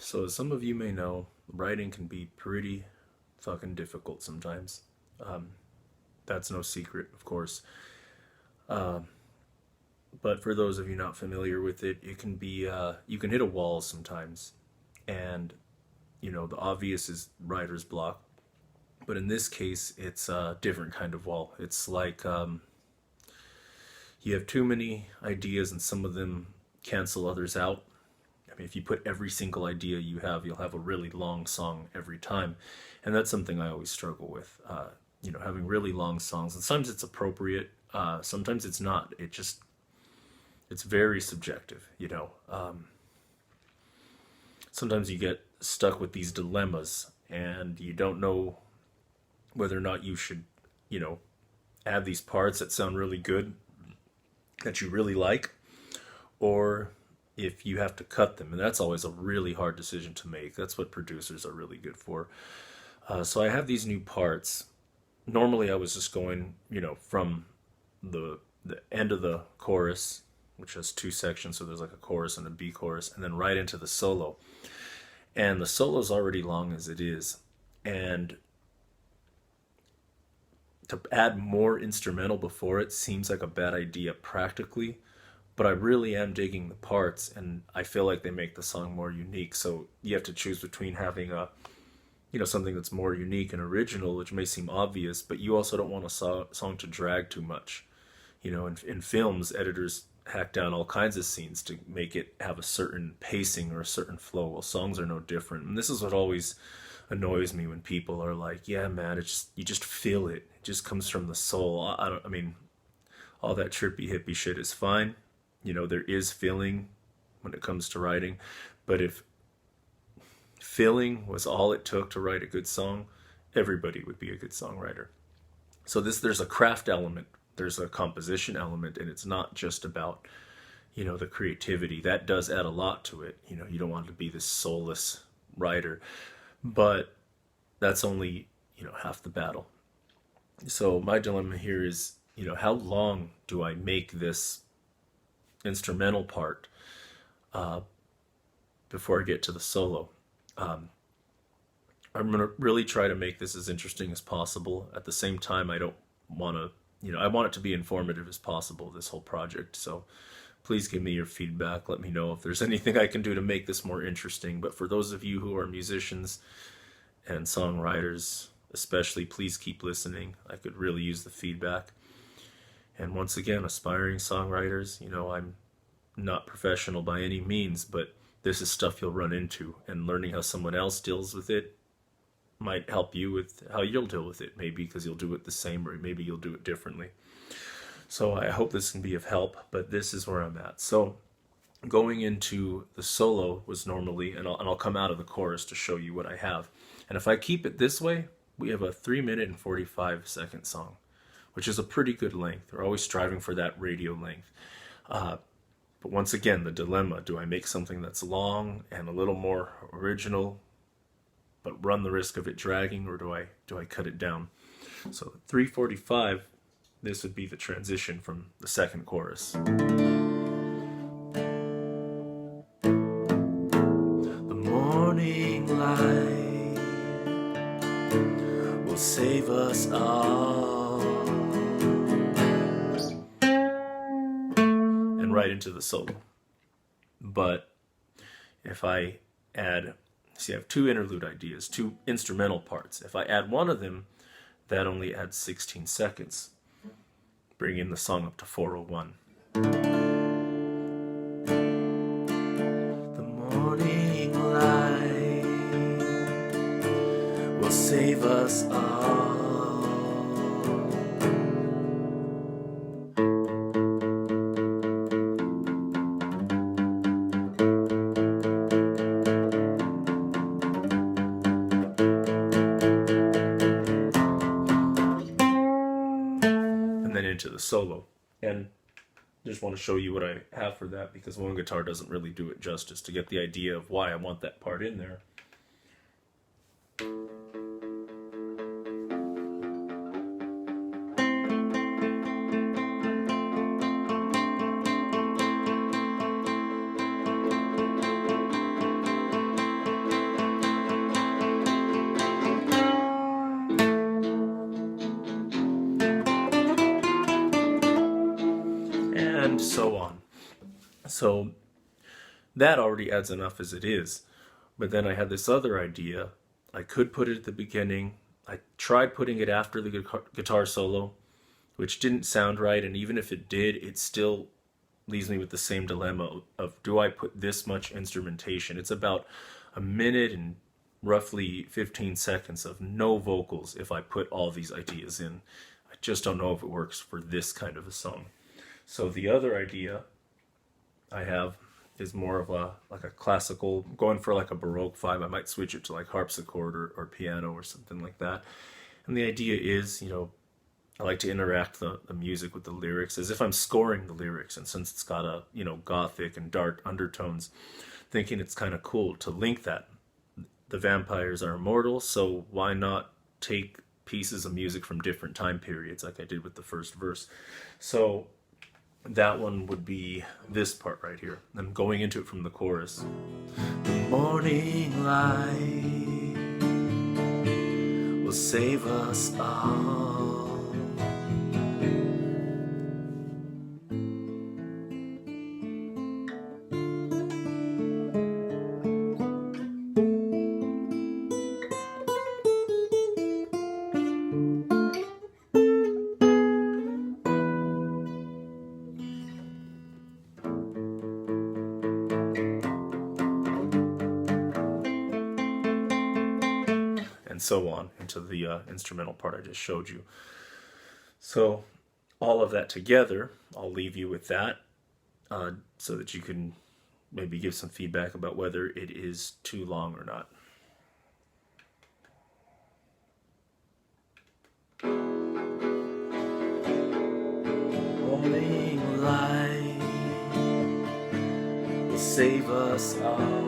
So as some of you may know, writing can be pretty fucking difficult sometimes. Um, that's no secret, of course. Uh, but for those of you not familiar with it, it can be you can hit a wall sometimes, and the obvious is writer's block. But in this case, it's a different kind of wall. It's like you have too many ideas, and some of them cancel others out. I mean, if you put every single idea you have, you'll have a really long song every time, and that's something I always struggle with. Having really long songs, and sometimes it's appropriate, sometimes it's not. It's very subjective. Sometimes you get stuck with these dilemmas, and you don't know whether or not you should, you know, add these parts that sound really good that you really like, or if you have to cut them. And that's always a really hard decision to make. That's what producers are really good for. So I have these new parts. Normally I was just going, from the end of the chorus, which has two sections, so there's like a chorus and a B chorus, and then right into the solo. And the solo's already long as it is. And to add more instrumental before it seems like a bad idea practically, but I really am digging the parts, and I feel like they make the song more unique. So you have to choose between having something that's more unique and original, which may seem obvious, but you also don't want a song to drag too much. In films, editors hack down all kinds of scenes to make it have a certain pacing or a certain flow. Well, songs are no different, and this is what always annoys me when people are like, "Yeah, man, you just feel it. It just comes from the soul." I mean, all that trippy hippie shit is fine. There is feeling when it comes to writing, but if feeling was all it took to write a good song, everybody would be a good songwriter. So there's a craft element, there's a composition element, and it's not just about the creativity. That does add a lot to it. You don't want to be this soulless writer, but that's only half the battle. So my dilemma here is, how long do I make this instrumental part before I get to the solo? I'm going to really try to make this as interesting as possible. At the same time, I don't want to, I want it to be informative as possible, this whole project. So please give me your feedback. Let me know if there's anything I can do to make this more interesting. But for those of you who are musicians and songwriters, especially, please keep listening. I could really use the feedback. And once again, aspiring songwriters, I'm not professional by any means, but this is stuff you'll run into, and learning how someone else deals with it might help you with how you'll deal with it, maybe because you'll do it the same, or maybe you'll do it differently. So I hope this can be of help, but this is where I'm at. So going into the solo was normally, and I'll come out of the chorus to show you what I have. And if I keep it this way, we have a 3 minute and 45-second song, which is a pretty good length. We're always striving for that radio length. But once again, the dilemma: do I make something that's long and a little more original, but run the risk of it dragging, or do I cut it down? So 3:45, this would be the transition from the second chorus. The morning light will save us all. And right into the solo. But if I add, see, I have two interlude ideas, two instrumental parts. If I add one of them, that only adds 16 seconds, bringing the song up to 4:01. The morning light will save us all. Into the solo. And I just want to show you what I have for that, because one guitar doesn't really do it justice to get the idea of why I want that part in there. So that already adds enough as it is. But then I had this other idea. I could put it at the beginning. I tried putting it after the guitar solo, which didn't sound right. And even if it did, it still leaves me with the same dilemma of, do I put this much instrumentation? It's about a minute and roughly 15 seconds of no vocals if I put all these ideas in. I just don't know if it works for this kind of a song. So the other idea I have is more of a classical, going for like a Baroque vibe. I might switch it to like harpsichord or piano or something like that. And the idea is, I like to interact the music with the lyrics as if I'm scoring the lyrics. And since it's got a, gothic and dark undertones, thinking it's kind of cool to link that. The vampires are immortal, so why not take pieces of music from different time periods like I did with the first verse? So that one would be this part right here. I'm going into it from the chorus. The morning light will save us all. And so on into the instrumental part I just showed you. So all of that together, I'll leave you with that so that you can maybe give some feedback about whether it is too long or not. Morning light will save us all.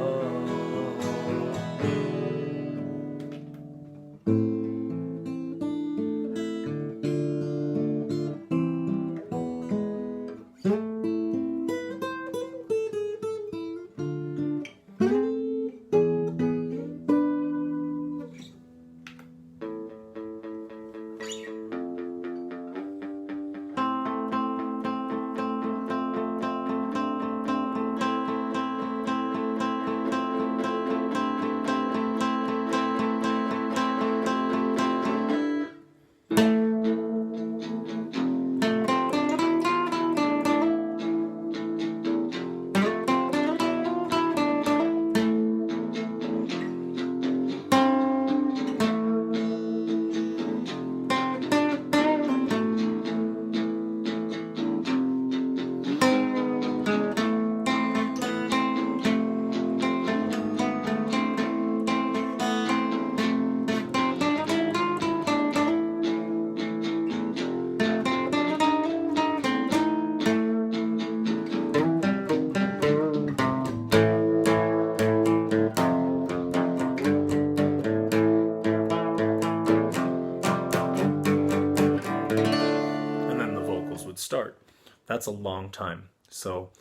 Start. That's a long time. So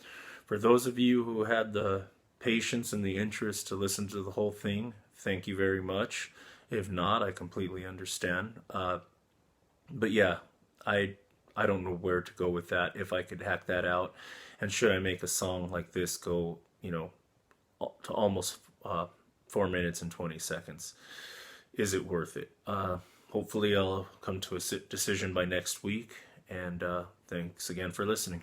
for those of you who had the patience and the interest to listen to the whole thing, thank you very much. If not, I completely understand. But yeah, I don't know where to go with that, if I could hack that out. And should I make a song like this go, to almost 4 minutes and 20 seconds? Is it worth it? Hopefully I'll come to a decision by next week. And thanks again for listening.